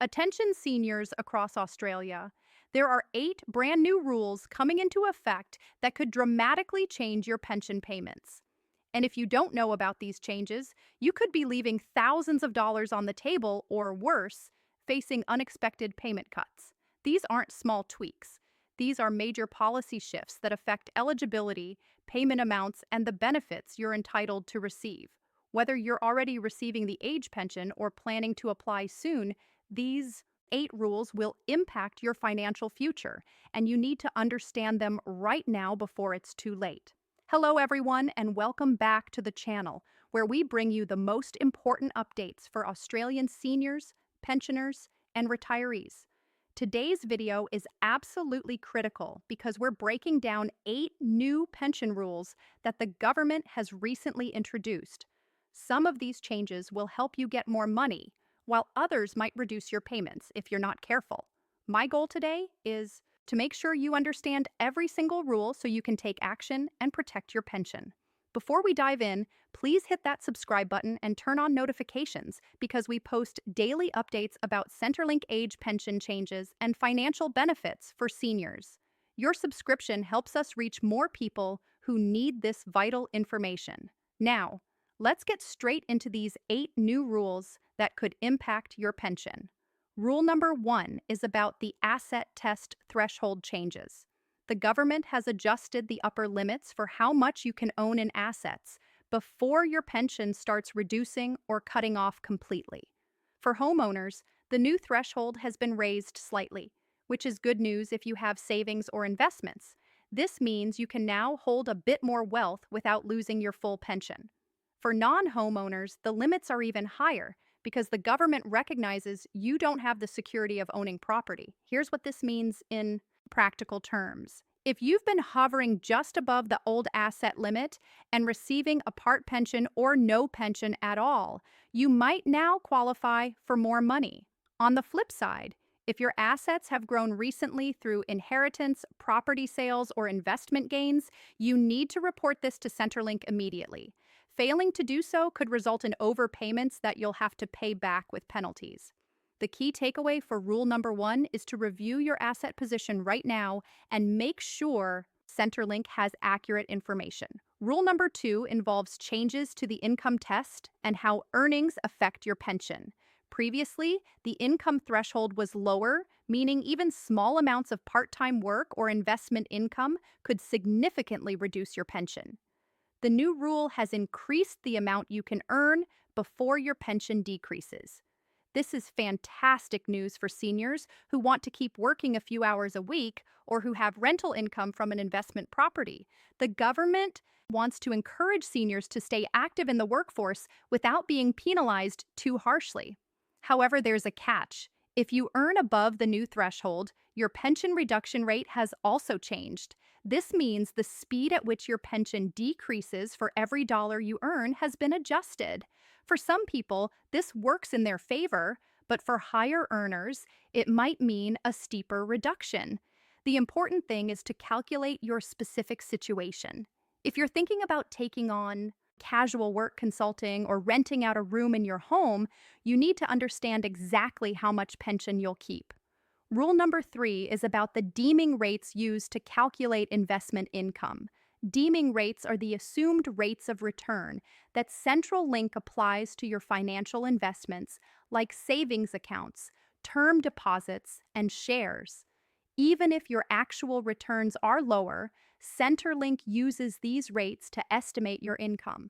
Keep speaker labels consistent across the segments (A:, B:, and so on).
A: Attention seniors across Australia. There are 8 brand new rules coming into effect that could dramatically change your pension payments. And if you don't know about these changes, you could be leaving thousands of dollars on the table or worse, facing unexpected payment cuts. These aren't small tweaks. These are major policy shifts that affect eligibility, payment amounts, and the benefits you're entitled to receive. Whether you're already receiving the age pension or planning to apply soon, these 8 rules will impact your financial future, and you need to understand them right now before it's too late. Hello, everyone, and welcome back to the channel, where we bring you the most important updates for Australian seniors, pensioners, and retirees. Today's video is absolutely critical because we're breaking down 8 new pension rules that the government has recently introduced. Some of these changes will help you get more money, while others might reduce your payments if you're not careful. My goal today is to make sure you understand every single rule so you can take action and protect your pension. Before we dive in, please hit that subscribe button and turn on notifications because we post daily updates about Centrelink age pension changes and financial benefits for seniors. Your subscription helps us reach more people who need this vital information. Now, let's get straight into these 8 new rules that could impact your pension. Rule number 1 is about the asset test threshold changes. The government has adjusted the upper limits for how much you can own in assets before your pension starts reducing or cutting off completely. For homeowners, the new threshold has been raised slightly, which is good news if you have savings or investments. This means you can now hold a bit more wealth without losing your full pension. For non-homeowners, the limits are even higher because the government recognizes you don't have the security of owning property. Here's what this means in practical terms. If you've been hovering just above the old asset limit and receiving a part pension or no pension at all, you might now qualify for more money. On the flip side, if your assets have grown recently through inheritance, property sales, or investment gains, you need to report this to Centrelink immediately. Failing to do so could result in overpayments that you'll have to pay back with penalties. The key takeaway for rule number 1 is to review your asset position right now and make sure Centrelink has accurate information. Rule number 2 involves changes to the income test and how earnings affect your pension. Previously, the income threshold was lower, meaning even small amounts of part-time work or investment income could significantly reduce your pension. The new rule has increased the amount you can earn before your pension decreases. This is fantastic news for seniors who want to keep working a few hours a week or who have rental income from an investment property. The government wants to encourage seniors to stay active in the workforce without being penalized too harshly. However, there's a catch. If you earn above the new threshold, your pension reduction rate has also changed. This means the speed at which your pension decreases for every dollar you earn has been adjusted. For some people, this works in their favor, but for higher earners, it might mean a steeper reduction. The important thing is to calculate your specific situation. If you're thinking about taking on casual work consulting or renting out a room in your home, you need to understand exactly how much pension you'll keep. Rule number 3 is about the deeming rates used to calculate investment income. Deeming rates are the assumed rates of return that Centrelink applies to your financial investments like savings accounts, term deposits, and shares. Even if your actual returns are lower, Centrelink uses these rates to estimate your income.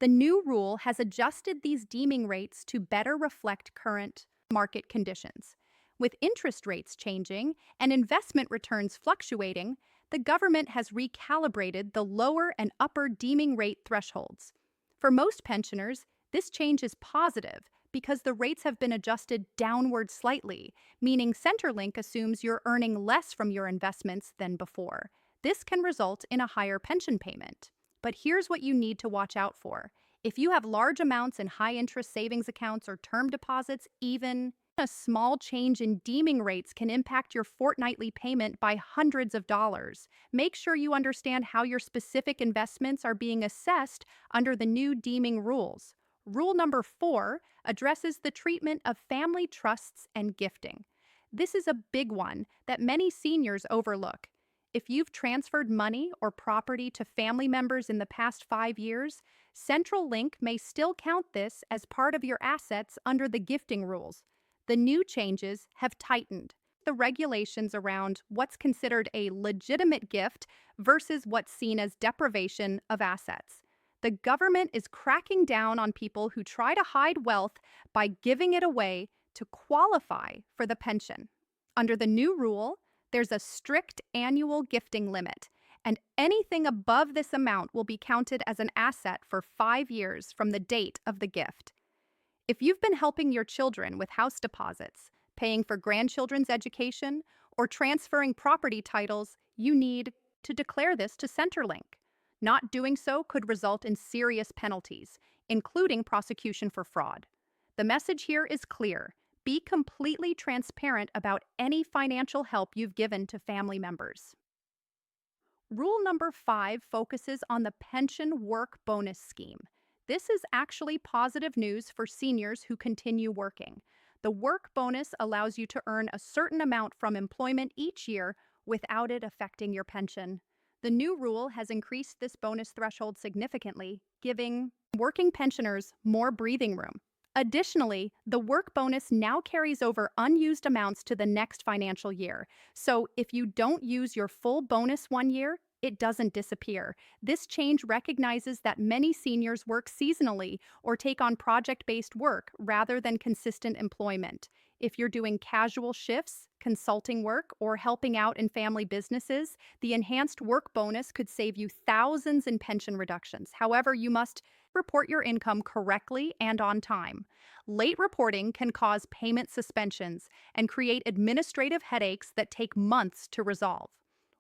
A: The new rule has adjusted these deeming rates to better reflect current market conditions. With interest rates changing and investment returns fluctuating, the government has recalibrated the lower and upper deeming rate thresholds. For most pensioners, this change is positive because the rates have been adjusted downward slightly, meaning Centrelink assumes you're earning less from your investments than before. This can result in a higher pension payment. But here's what you need to watch out for. If you have large amounts in high-interest savings accounts or term deposits, even a small change in deeming rates can impact your fortnightly payment by hundreds of dollars. Make sure you understand how your specific investments are being assessed under the new deeming rules. Rule number 4 addresses the treatment of family trusts and gifting. This is a big one that many seniors overlook. If you've transferred money or property to family members in the past 5 years, Centrelink may still count this as part of your assets under the gifting rules. The new changes have tightened the regulations around what's considered a legitimate gift versus what's seen as deprivation of assets. The government is cracking down on people who try to hide wealth by giving it away to qualify for the pension. Under the new rule, there's a strict annual gifting limit, and anything above this amount will be counted as an asset for 5 years from the date of the gift. If you've been helping your children with house deposits, paying for grandchildren's education, or transferring property titles, you need to declare this to Centrelink. Not doing so could result in serious penalties, including prosecution for fraud. The message here is clear. Be completely transparent about any financial help you've given to family members. Rule number 5 focuses on the pension work bonus scheme. This is actually positive news for seniors who continue working. The work bonus allows you to earn a certain amount from employment each year without it affecting your pension. The new rule has increased this bonus threshold significantly, giving working pensioners more breathing room. Additionally, the work bonus now carries over unused amounts to the next financial year. So if you don't use your full bonus one year, it doesn't disappear. This change recognizes that many seniors work seasonally or take on project-based work rather than consistent employment. If you're doing casual shifts, consulting work, or helping out in family businesses, the enhanced work bonus could save you thousands in pension reductions. However, you must report your income correctly and on time. Late reporting can cause payment suspensions and create administrative headaches that take months to resolve.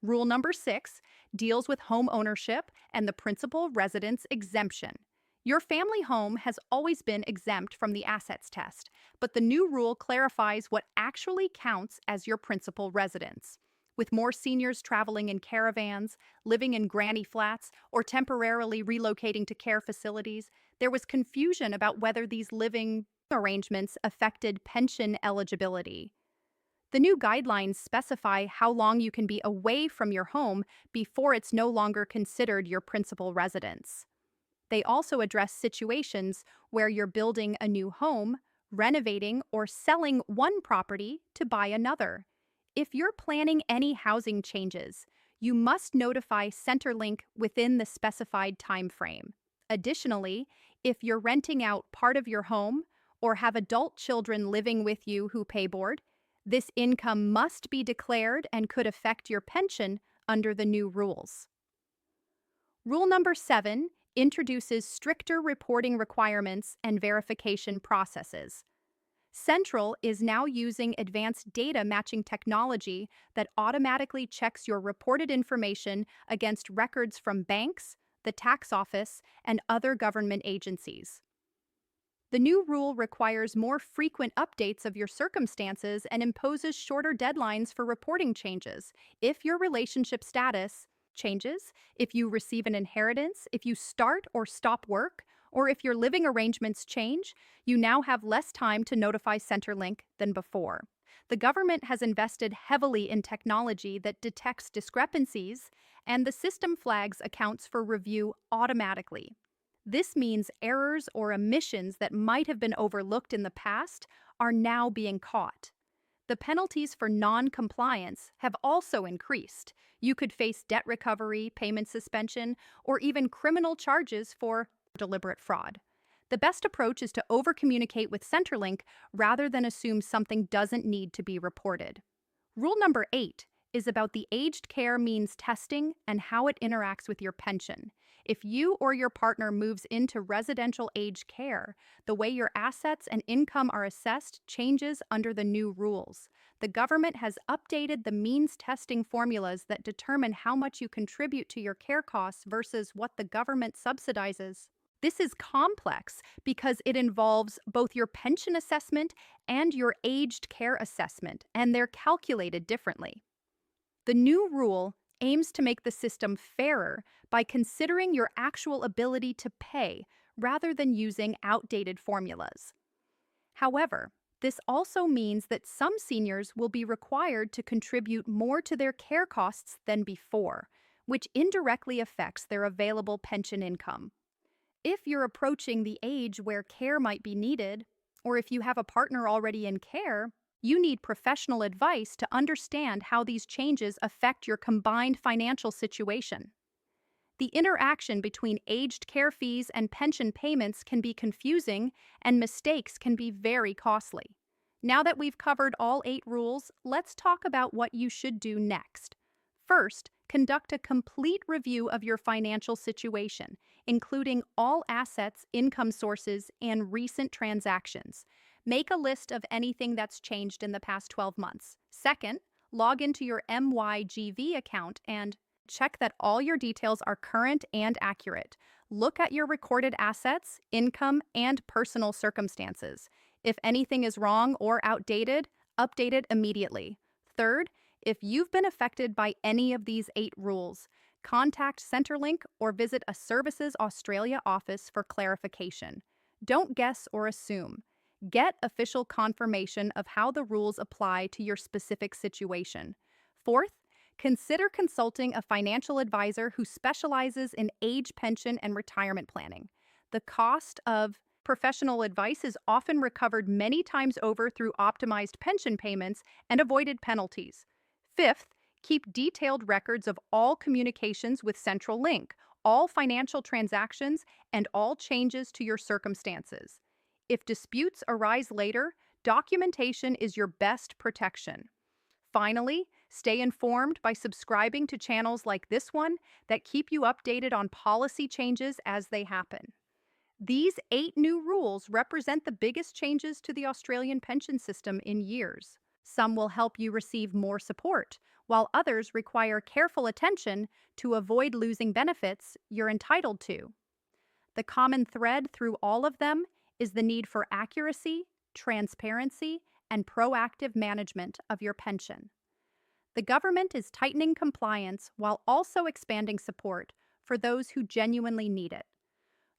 A: Rule number 6 deals with home ownership and the principal residence exemption. Your family home has always been exempt from the assets test, but the new rule clarifies what actually counts as your principal residence. With more seniors traveling in caravans, living in granny flats, or temporarily relocating to care facilities, there was confusion about whether these living arrangements affected pension eligibility. The new guidelines specify how long you can be away from your home before it's no longer considered your principal residence. They also address situations where you're building a new home, renovating, or selling one property to buy another. If you're planning any housing changes, you must notify Centrelink within the specified time frame. Additionally, if you're renting out part of your home or have adult children living with you who pay board, this income must be declared and could affect your pension under the new rules. Rule number 7 introduces stricter reporting requirements and verification processes. Central is now using advanced data matching technology that automatically checks your reported information against records from banks, the tax office, and other government agencies. The new rule requires more frequent updates of your circumstances and imposes shorter deadlines for reporting changes. If your relationship status changes, if you receive an inheritance, if you start or stop work, or if your living arrangements change, you now have less time to notify Centrelink than before. The government has invested heavily in technology that detects discrepancies, and the system flags accounts for review automatically. This means errors or omissions that might have been overlooked in the past are now being caught. The penalties for non-compliance have also increased. You could face debt recovery, payment suspension, or even criminal charges for deliberate fraud. The best approach is to over-communicate with Centrelink rather than assume something doesn't need to be reported. Rule number 8 is about the aged care means testing and how it interacts with your pension. If you or your partner moves into residential aged care, the way your assets and income are assessed changes under the new rules. The government has updated the means testing formulas that determine how much you contribute to your care costs versus what the government subsidizes. This is complex because it involves both your pension assessment and your aged care assessment, and they're calculated differently. The new rule aims to make the system fairer by considering your actual ability to pay rather than using outdated formulas. However, this also means that some seniors will be required to contribute more to their care costs than before, which indirectly affects their available pension income. If you're approaching the age where care might be needed, or if you have a partner already in care, you need professional advice to understand how these changes affect your combined financial situation. The interaction between aged care fees and pension payments can be confusing, and mistakes can be very costly. Now that we've covered all 8 rules, let's talk about what you should do next. First, conduct a complete review of your financial situation, including all assets, income sources, and recent transactions. Make a list of anything that's changed in the past 12 months. Second, log into your MYGV account and check that all your details are current and accurate. Look at your recorded assets, income, and personal circumstances. If anything is wrong or outdated, update it immediately. Third, if you've been affected by any of these 8 rules, contact Centrelink or visit a Services Australia office for clarification. Don't guess or assume. Get official confirmation of how the rules apply to your specific situation. Fourth, consider consulting a financial advisor who specializes in age pension and retirement planning. The cost of professional advice is often recovered many times over through optimized pension payments and avoided penalties. Fifth, keep detailed records of all communications with Centrelink, all financial transactions, and all changes to your circumstances. If disputes arise later, documentation is your best protection. Finally, stay informed by subscribing to channels like this one that keep you updated on policy changes as they happen. These 8 new rules represent the biggest changes to the Australian pension system in years. Some will help you receive more support, while others require careful attention to avoid losing benefits you're entitled to. The common thread through all of them is the need for accuracy, transparency, and proactive management of your pension. The government is tightening compliance while also expanding support for those who genuinely need it.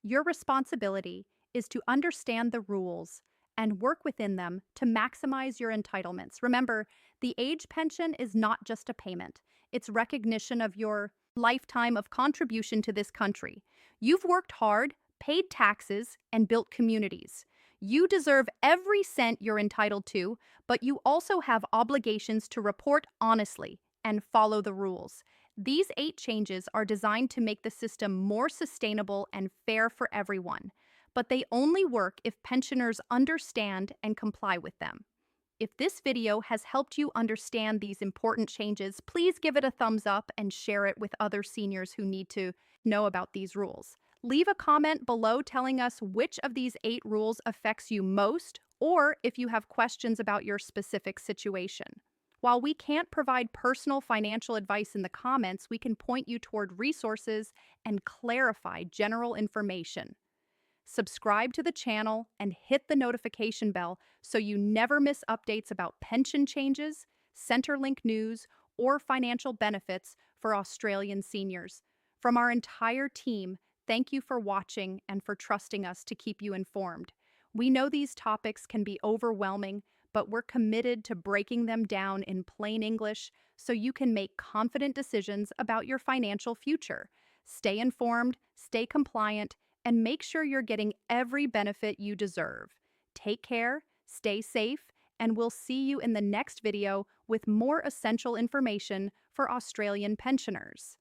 A: Your responsibility is to understand the rules and work within them to maximize your entitlements. Remember, the age pension is not just a payment, it's recognition of your lifetime of contribution to this country. You've worked hard, paid taxes, and built communities. You deserve every cent you're entitled to, but you also have obligations to report honestly and follow the rules. These 8 changes are designed to make the system more sustainable and fair for everyone, but they only work if pensioners understand and comply with them. If this video has helped you understand these important changes, please give it a thumbs up and share it with other seniors who need to know about these rules. Leave a comment below telling us which of these 8 rules affects you most, or if you have questions about your specific situation. While we can't provide personal financial advice in the comments, we can point you toward resources and clarify general information. Subscribe to the channel and hit the notification bell so you never miss updates about pension changes, Centrelink news, or financial benefits for Australian seniors. From our entire team, thank you for watching and for trusting us to keep you informed. We know these topics can be overwhelming, but we're committed to breaking them down in plain English so you can make confident decisions about your financial future. Stay informed, stay compliant, and make sure you're getting every benefit you deserve. Take care, stay safe, and we'll see you in the next video with more essential information for Australian pensioners.